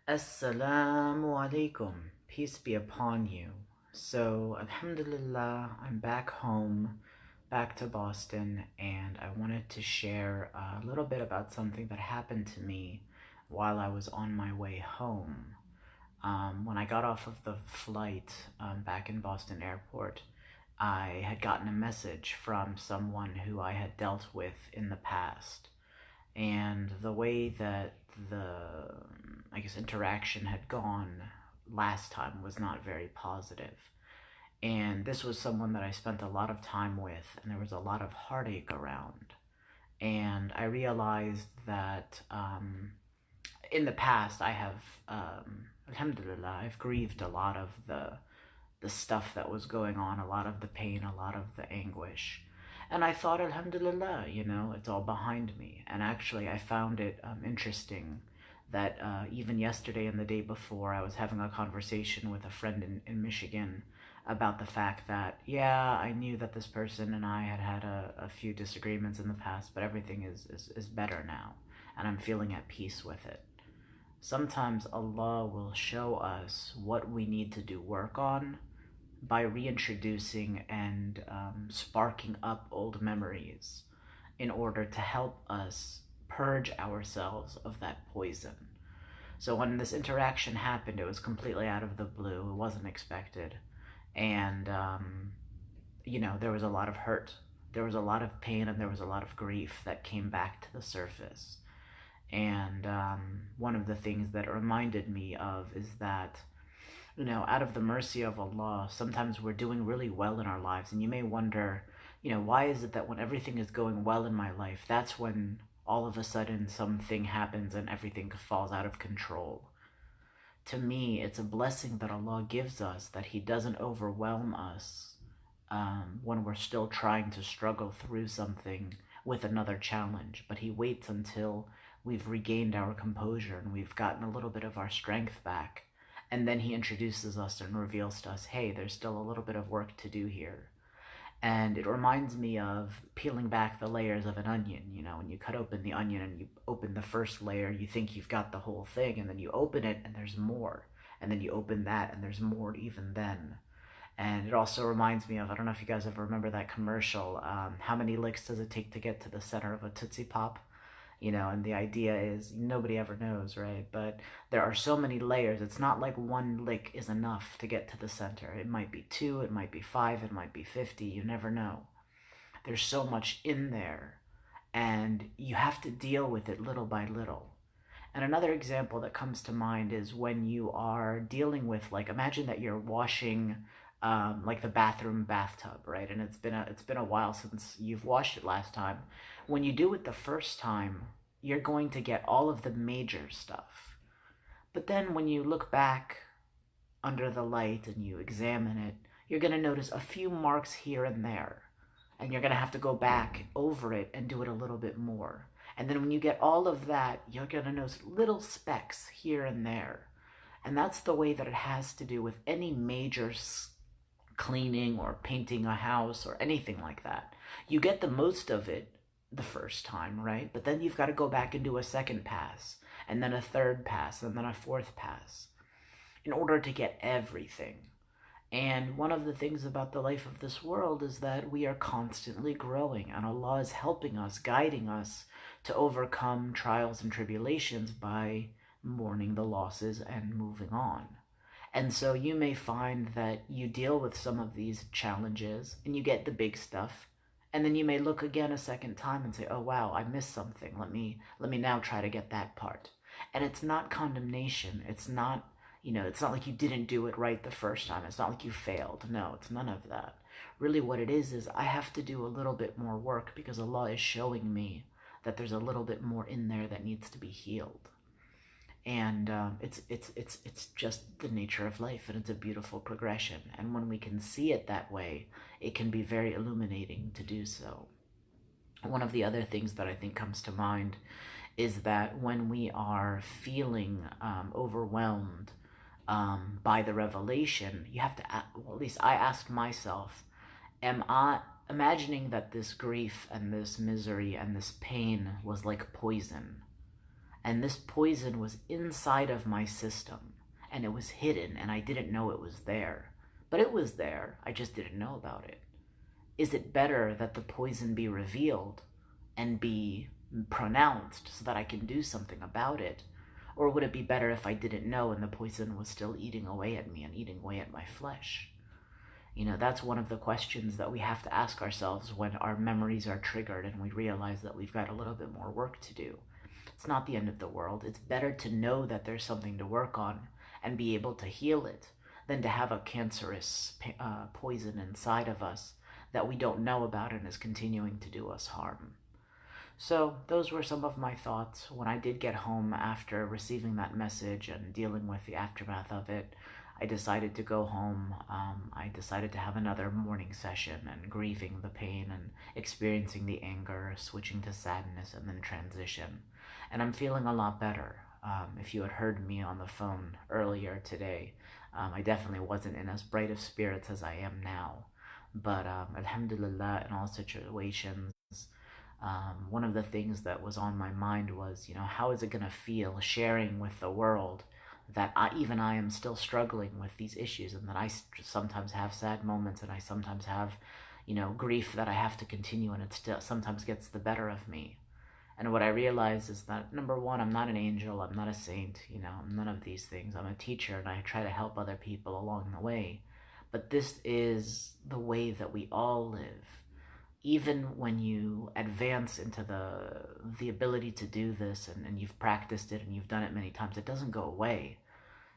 Assalamu alaikum. Peace be upon you. So, Alhamdulillah, I'm back home, back to Boston, and I wanted to share a little bit about something that happened to me while I was on my way home. When I got off of the flight back in Boston Airport, I had gotten a message from someone who I had dealt with in the past. And the way that interaction had gone last time was not very positive. And this was someone that I spent a lot of time with, and there was a lot of heartache around. And I realized that in the past I have, alhamdulillah, I've grieved a lot of the stuff that was going on, a lot of the pain, a lot of the anguish. And I thought, alhamdulillah, it's all behind me. And actually, I found it interesting that even yesterday and the day before, I was having a conversation with a friend in Michigan about the fact that, yeah, I knew that this person and I had had a few disagreements in the past, but everything is better now. And I'm feeling at peace with it. Sometimes Allah will show us what we need to do work on by reintroducing and sparking up old memories in order to help us purge ourselves of that poison. So when this interaction happened, it was completely out of the blue. It wasn't expected. And, there was a lot of hurt. There was a lot of pain and there was a lot of grief that came back to the surface. And one of the things that it reminded me of is that out of the mercy of Allah, sometimes we're doing really well in our lives, and you may wonder, why is it that when everything is going well in my life, that's when all of a sudden something happens and everything falls out of control? To me, it's a blessing that Allah gives us, that He doesn't overwhelm us when we're still trying to struggle through something with another challenge, but He waits until we've regained our composure and we've gotten a little bit of our strength back. And then He introduces us and reveals to us, hey, there's still a little bit of work to do here. And it reminds me of peeling back the layers of an onion. When you cut open the onion and you open the first layer, you think you've got the whole thing, and then you open it and there's more. And then you open that and there's more even then. And it also reminds me of, I don't know if you guys ever remember that commercial, how many licks does it take to get to the center of a Tootsie Pop? And the idea is nobody ever knows, right? But there are so many layers. It's not like one lick is enough to get to the center. It might be 2, it might be 5, it might be 50. You never know. There's so much in there, and you have to deal with it little by little. And another example that comes to mind is when you are dealing with, imagine that you're washing the bathroom bathtub, right? And it's been a while since you've washed it last time. When you do it the first time, you're going to get all of the major stuff. But then when you look back under the light and you examine it, you're going to notice a few marks here and there. And you're going to have to go back over it and do it a little bit more. And then when you get all of that, you're going to notice little specks here and there. And that's the way that it has to do with any major cleaning or painting a house or anything like that. You get the most of it the first time, right? But then you've got to go back and do a second pass, and then a third pass, and then a fourth pass, in order to get everything. And one of the things about the life of this world is that we are constantly growing, and Allah is helping us, guiding us to overcome trials and tribulations by mourning the losses and moving on. And so you may find that you deal with some of these challenges and you get the big stuff, and then you may look again a second time and say, oh wow, I missed something. Let me now try to get that part. And it's not condemnation. It's not like you didn't do it right the first time. It's not like you failed. No, it's none of that. Really what it is I have to do a little bit more work because Allah is showing me that there's a little bit more in there that needs to be healed. And it's just the nature of life, and it's a beautiful progression. And when we can see it that way, it can be very illuminating to do so. One of the other things that I think comes to mind is that when we are feeling overwhelmed by the revelation, you have to, well, at least I asked myself, am I imagining that this grief and this misery and this pain was like poison? And this poison was inside of my system, and it was hidden, and I didn't know it was there. But it was there, I just didn't know about it. Is it better that the poison be revealed and be pronounced so that I can do something about it? Or would it be better if I didn't know and the poison was still eating away at me and eating away at my flesh? You know, that's one of the questions that we have to ask ourselves when our memories are triggered and we realize that we've got a little bit more work to do. It's not the end of the world. It's better to know that there's something to work on and be able to heal it than to have a cancerous poison inside of us that we don't know about and is continuing to do us harm. So those were some of my thoughts when I did get home after receiving that message and dealing with the aftermath of it. I decided to go home. I decided to have another morning session and grieving the pain and experiencing the anger, switching to sadness, and then transition. And I'm feeling a lot better. If you had heard me on the phone earlier today, I definitely wasn't in as bright of spirits as I am now. But alhamdulillah, in all situations, one of the things that was on my mind was, you know, how is it going to feel sharing with the world that even I am still struggling with these issues, and that I sometimes have sad moments, and I sometimes have, you know, grief that I have to continue, and it still sometimes gets the better of me. And what I realize is that, number one, I'm not an angel, I'm not a saint, you know, I'm none of these things. I'm a teacher, and I try to help other people along the way. But this is the way that we all live. Even when you advance into the ability to do this, and you've practiced it and you've done it many times, it doesn't go away.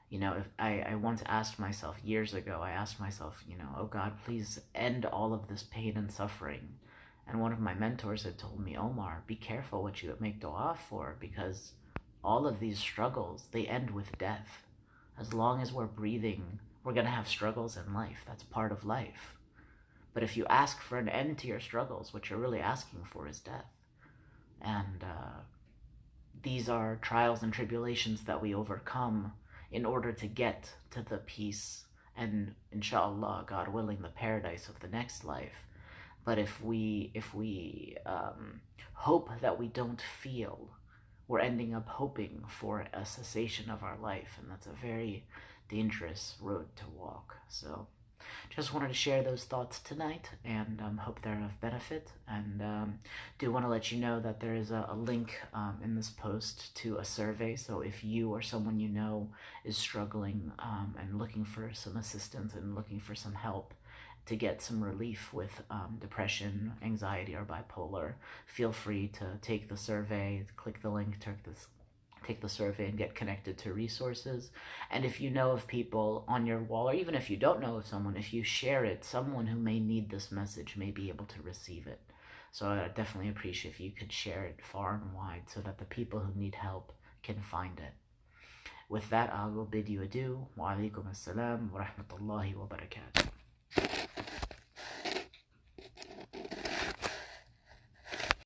You know, if I once asked myself years ago, I asked myself, you know, oh God, please end all of this pain and suffering. And one of my mentors had told me, Omar, be careful what you make dua for, because all of these struggles, they end with death. As long as we're breathing, we're going to have struggles in life. That's part of life. But if you ask for an end to your struggles, what you're really asking for is death. And these are trials and tribulations that we overcome in order to get to the peace and, inshallah, God willing, the paradise of the next life. But if we hope that we don't feel, we're ending up hoping for a cessation of our life, and that's a very dangerous road to walk. So just wanted to share those thoughts tonight, and hope they're of benefit. And do want to let you know that there is a link in this post to a survey. So if you or someone you know is struggling and looking for some assistance and looking for some help to get some relief with depression, anxiety, or bipolar, feel free to take the survey, click the link, take the survey, and get connected to resources. And if you know of people on your wall, or even if you don't know of someone, if you share it, someone who may need this message may be able to receive it. So I definitely appreciate if you could share it far and wide so that the people who need help can find it. With that, I will bid you adieu. Wa alaikum assalam wa rahmatullahi wa barakatuh.